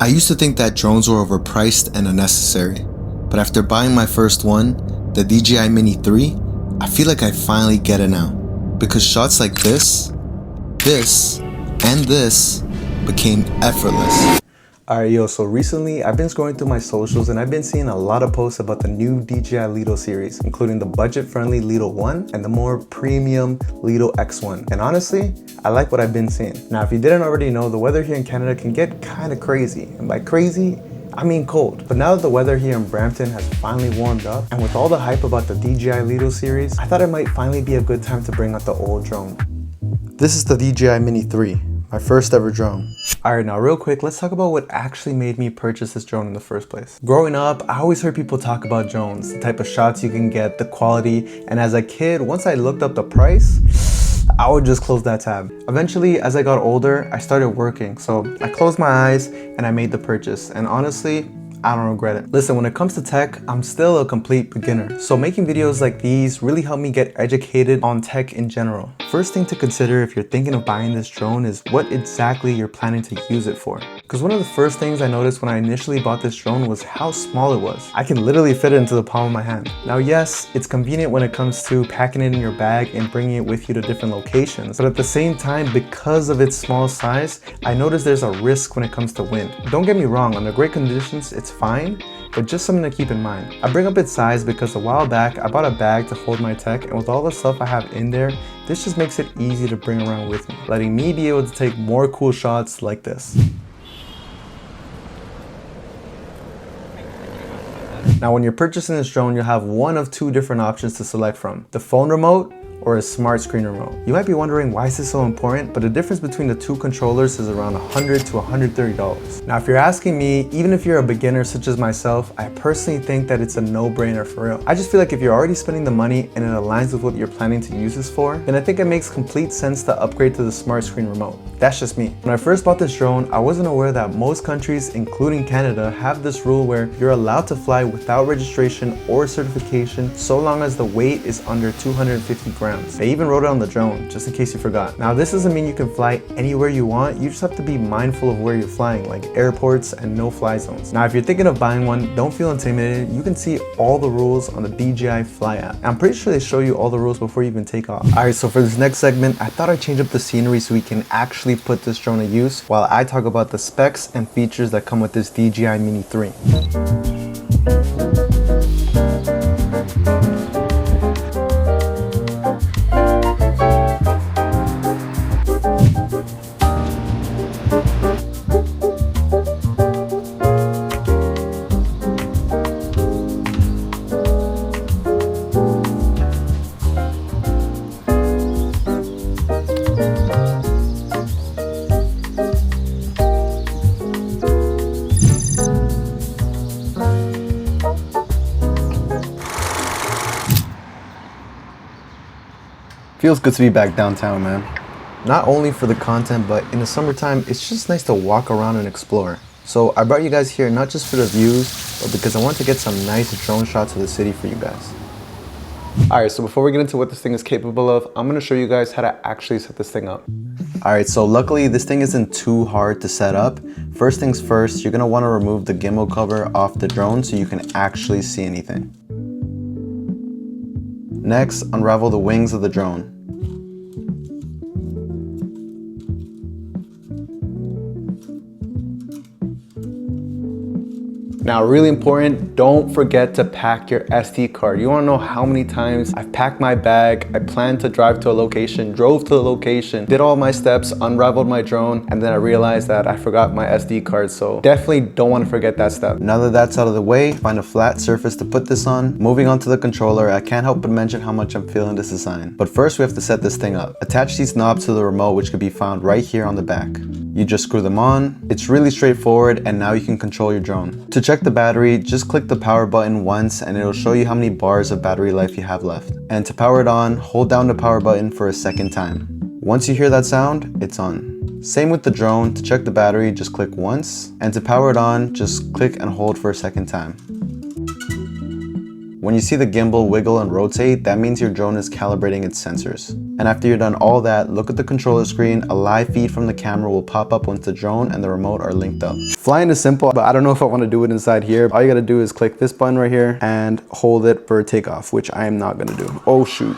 used to think that drones were overpriced and unnecessary, but after buying my first one, the DJI Mini 3, I feel like I finally get it now. Because shots like this, and this became effortless. Alright yo, so recently I've been scrolling through my socials and I've been seeing a lot of posts about the new DJI Lido series, including the budget-friendly Lido 1 and the more premium Lido X1. And honestly, I like what I've been seeing. Now, if you didn't already know, the weather here in Canada can get kind of crazy. And by crazy, I mean cold. But now that the weather here in Brampton has finally warmed up, and with all the hype about the DJI Lido series, I thought it might finally be a good time to bring out the old drone. This is the DJI Mini 3. My first ever drone. Alright, now real quick, let's talk about what actually made me purchase this drone in the first place. Growing up, I always heard people talk about drones, the type of shots you can get, the quality, and as a kid, once I looked up the price, I would just close that tab. Eventually, as I got older, I started working, so I closed my eyes and I made the purchase, and honestly, I don't regret it. Listen, when it comes to tech, I'm still a complete beginner. So making videos like these really helped me get educated on tech in general. First thing to consider if you're thinking of buying this drone is what exactly you're planning to use it for. Because one of the first things I noticed when I initially bought this drone was how small it was. I can literally fit it into the palm of my hand. Now yes, it's convenient when it comes to packing it in your bag and bringing it with you to different locations. But at the same time, because of its small size, I noticed there's a risk when it comes to wind. Don't get me wrong, under great conditions, it's fine, but just something to keep in mind. I bring up its size because a while back, I bought a bag to hold my tech, and with all the stuff I have in there, this just makes it easy to bring around with me, letting me be able to take more cool shots like this. Now, when you're purchasing this drone, you'll have one of two different options to select from: the phone remote or a smart screen remote. You might be wondering, why is this so important? But the difference between the two controllers is around $100 to $130. Now, if you're asking me, even if you're a beginner such as myself, I personally think that it's a no-brainer for real. I just feel like if you're already spending the money and it aligns with what you're planning to use this for, then I think it makes complete sense to upgrade to the smart screen remote. That's just me. When I first bought this drone, I wasn't aware that most countries, including Canada, have this rule where you're allowed to fly without registration or certification so long as the weight is under 250 grams. They even wrote it on the drone, just in case you forgot. Now, this doesn't mean you can fly anywhere you want. You just have to be mindful of where you're flying, like airports and no-fly zones. Now, if you're thinking of buying one, don't feel intimidated. You can see all the rules on the DJI Fly app. I'm pretty sure they show you all the rules before you even take off. All right, so for this next segment, I thought I'd change up the scenery so we can actually put this drone to use while I talk about the specs and features that come with this DJI Mini 3. Feels good to be back downtown, man. Not only for the content, but in the summertime, it's just nice to walk around and explore. So I brought you guys here not just for the views, but because I want to get some nice drone shots of the city for you guys. Alright, so before we get into what this thing is capable of, I'm going to show you guys how to actually set this thing up. Alright, so luckily this thing isn't too hard to set up. First things first, you're going to want to remove the gimbal cover off the drone so you can actually see anything. Next, unravel the wings of the drone. Now, really important, don't forget to pack your SD card. You wanna know how many times I've packed my bag, I planned to drive to a location, drove to the location, did all my steps, unraveled my drone, and then I realized that I forgot my SD card. So definitely don't wanna forget that step. Now that that's out of the way, find a flat surface to put this on. Moving on to the controller, I can't help but mention how much I'm feeling this design. But first we have to set this thing up. Attach these knobs to the remote, which can be found right here on the back. You just screw them on. It's really straightforward, and now you can control your drone. To check the battery, just click the power button once and it'll show you how many bars of battery life you have left. And to power it on, hold down the power button for a second time. Once you hear that sound, it's on. Same with the drone. To check the battery, just click once, and to power it on, just click and hold for a second time. When you see the gimbal wiggle and rotate, that means your drone is calibrating its sensors. And after you're done all that, look at the controller screen. A live feed from the camera will pop up once the drone and the remote are linked up. Flying is simple, but I don't know if I want to do it inside here. All you gotta do is click this button right here and hold it for takeoff, which I am not gonna do. Oh shoot.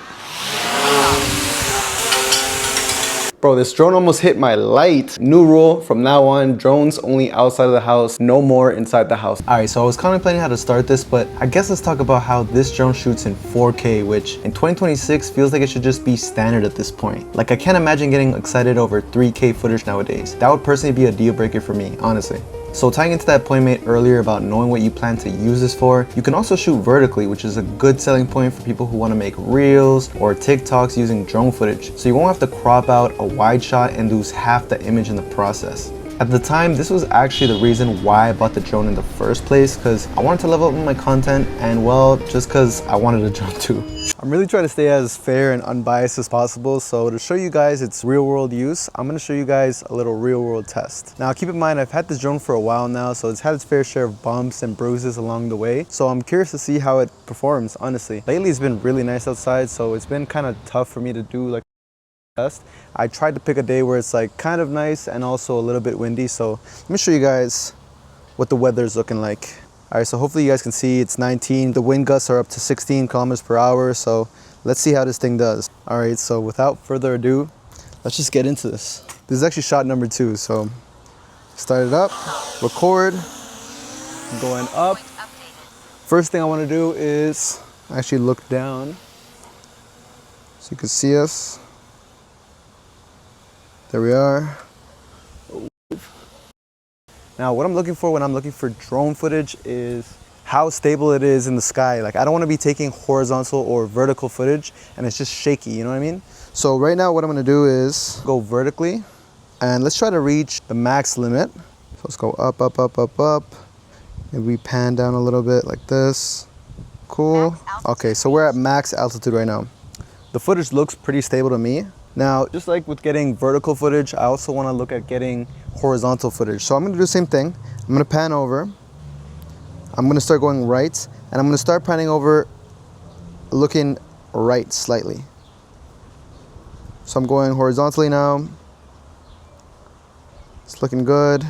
Bro, this drone almost hit my light. New rule, from now on, drones only outside of the house, no more inside the house. All right, so I was contemplating how to start this, but I guess let's talk about how this drone shoots in 4K, which in 2026 feels like it should just be standard at this point. Like, I can't imagine getting excited over 3K footage nowadays. That would personally be a deal breaker for me, honestly. So tying into that point made earlier about knowing what you plan to use this for, you can also shoot vertically, which is a good selling point for people who want to make reels or TikToks using drone footage. So you won't have to crop out a wide shot and lose half the image in the process. At the time, this was actually the reason why I bought the drone in the first place, because I wanted to level up my content and, well, just because I wanted a drone too. I'm really trying to stay as fair and unbiased as possible, so to show you guys its real world use, I'm going to show you guys a little real world test. Now keep in mind, I've had this drone for a while now, so it's had its fair share of bumps and bruises along the way, so I'm curious to see how it performs, honestly. Lately it's been really nice outside, so it's been kind of tough for me to do like test. I tried to pick a day where it's like kind of nice and also a little bit windy, so let me show you guys what the weather's looking like. All right, so hopefully you guys can see it's 19. The wind gusts are up to 16 kilometers per hour, so let's see how this thing does. All right, so without further ado, let's just get into this. This is actually shot number 2, so start it up, record, going up. First thing I want to do is actually look down so you can see us. There we are. Now, what I'm looking for when I'm looking for drone footage is how stable it is in the sky. Like, I don't want to be taking horizontal or vertical footage and it's just shaky, you know what I mean? So right now what I'm going to do is go vertically and let's try to reach the max limit. So let's go up, up, up, up, up. Maybe we pan down a little bit like this. Cool. Okay, so we're at max altitude right now. The footage looks pretty stable to me. Now, just like with getting vertical footage, I also want to look at getting horizontal footage. So I'm going to do the same thing. I'm going to pan over. I'm going to start going right, and I'm going to start panning over, looking right slightly. So I'm going horizontally now. It's looking good.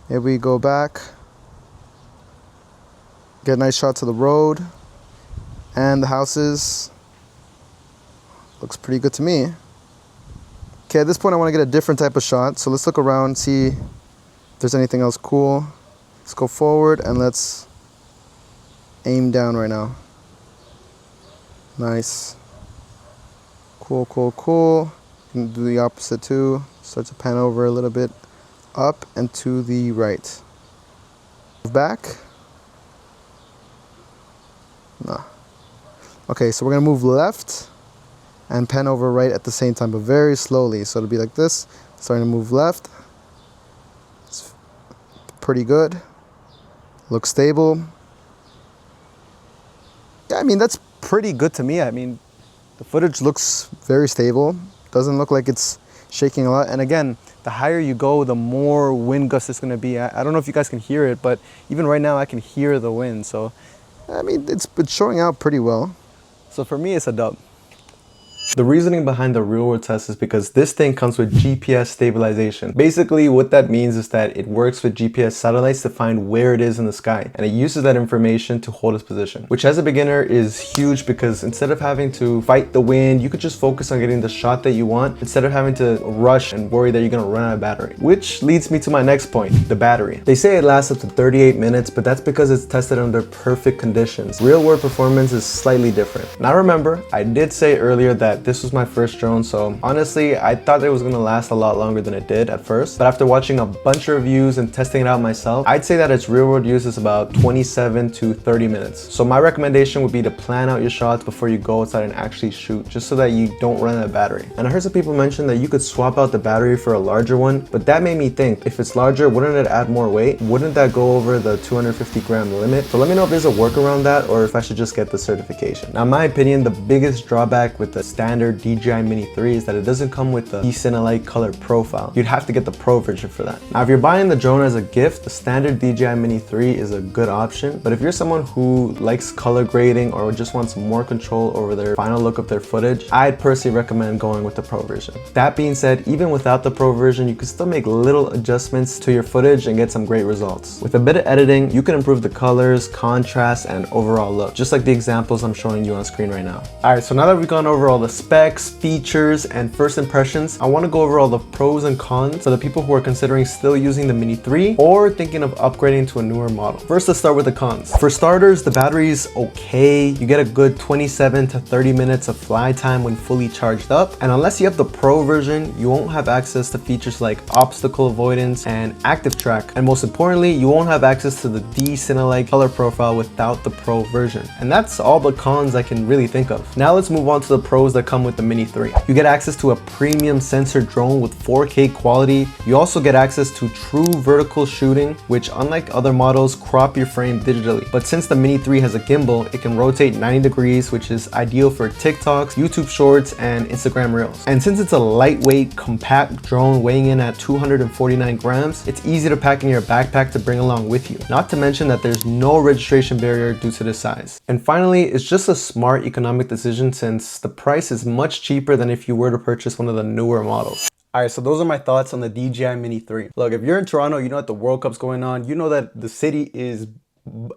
Maybe we go back. Get a nice shot to the road and the houses. Looks pretty good to me. Okay, at this point I want to get a different type of shot, so let's look around, see if there's anything else cool. Let's go forward and let's aim down right now. Nice. Cool, cool, cool. You can do the opposite too. Start to pan over a little bit up and to the right. Move back. No. Okay, so we're gonna move left and pan over right at the same time, but very slowly. So it'll be like this, starting to move left. It's pretty good. Looks stable. Yeah, I mean, that's pretty good to me. I mean, the footage looks very stable. Doesn't look like it's shaking a lot. And again, the higher you go, the more wind gust it's gonna be. I don't know if you guys can hear it, but even right now I can hear the wind. So, I mean, it's showing out pretty well. So for me, it's a dub. The reasoning behind the real world test is because this thing comes with GPS stabilization. Basically, what that means is that it works with GPS satellites to find where it is in the sky, and it uses that information to hold its position, which as a beginner is huge because instead of having to fight the wind, you could just focus on getting the shot that you want instead of having to rush and worry that you're gonna run out of battery. Which leads me to my next point, the battery. They say it lasts up to 38 minutes, but that's because it's tested under perfect conditions. Real world performance is slightly different. Now remember, I did say earlier that this was my first drone, so honestly, I thought it was gonna last a lot longer than it did at first. But after watching a bunch of reviews and testing it out myself, I'd say that its real world use is about 27 to 30 minutes. So my recommendation would be to plan out your shots before you go outside and actually shoot, just so that you don't run out of battery. And I heard some people mention that you could swap out the battery for a larger one, but that made me think, if it's larger, wouldn't it add more weight? Wouldn't that go over the 250 gram limit? So let me know if there's a workaround that, or if I should just get the certification. Now in my opinion, the biggest drawback with the standard standard DJI Mini 3 is that it doesn't come with the Cinelite color profile. You'd have to get the Pro version for that. Now, if you're buying the drone as a gift, the standard DJI Mini 3 is a good option. But if you're someone who likes color grading or just wants more control over their final look of their footage, I'd personally recommend going with the Pro version. That being said, even without the Pro version, you can still make little adjustments to your footage and get some great results. With a bit of editing, you can improve the colors, contrast, and overall look, just like the examples I'm showing you on screen right now. Alright, so now that we've gone over all the specs, features, and first impressions, I want to go over all the pros and cons for the people who are considering still using the Mini 3 or thinking of upgrading to a newer model. First, let's start with the cons. For starters, the battery is okay. You get a good 27 to 30 minutes of fly time when fully charged up, and unless you have the Pro version, you won't have access to features like obstacle avoidance and active track, and most importantly, you won't have access to the Cinelite color profile without the Pro version. And that's all the cons I can really think of. Now let's move on to the pros that come with the Mini 3. You get access to a premium sensor drone with 4K quality. You also get access to true vertical shooting, which unlike other models, crop your frame digitally. But since the Mini 3 has a gimbal, it can rotate 90 degrees, which is ideal for TikToks, YouTube Shorts, and Instagram Reels. And since it's a lightweight, compact drone weighing in at 249 grams, it's easy to pack in your backpack to bring along with you. Not to mention that there's no registration barrier due to the size. And finally, it's just a smart economic decision since the price is much cheaper than if you were to purchase one of the newer models. Alright, so those are my thoughts on the DJI Mini 3. Look, if you're in Toronto, you know that the World Cup's going on, you know that the city is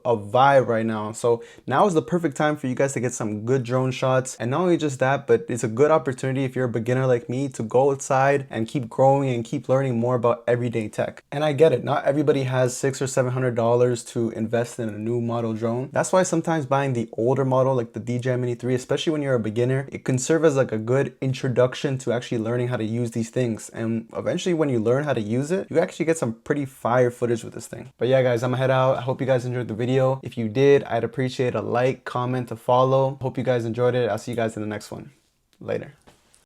a vibe right now. So now is the perfect time for you guys to get some good drone shots. And not only just that, but it's a good opportunity if you're a beginner like me to go outside and keep growing and keep learning more about everyday tech. And I get it, not everybody has $600 or $700 to invest in a new model drone. That's why sometimes buying the older model like the DJI Mini 3, especially when you're a beginner, it can serve as like a good introduction to actually learning how to use these things. And eventually when you learn how to use it, you actually get some pretty fire footage with this thing. But yeah guys, I'm gonna head out. I hope you guys enjoyed the video. If you did, I'd appreciate a like, comment, a follow. Hope you guys enjoyed it. I'll see you guys in the next one. Later.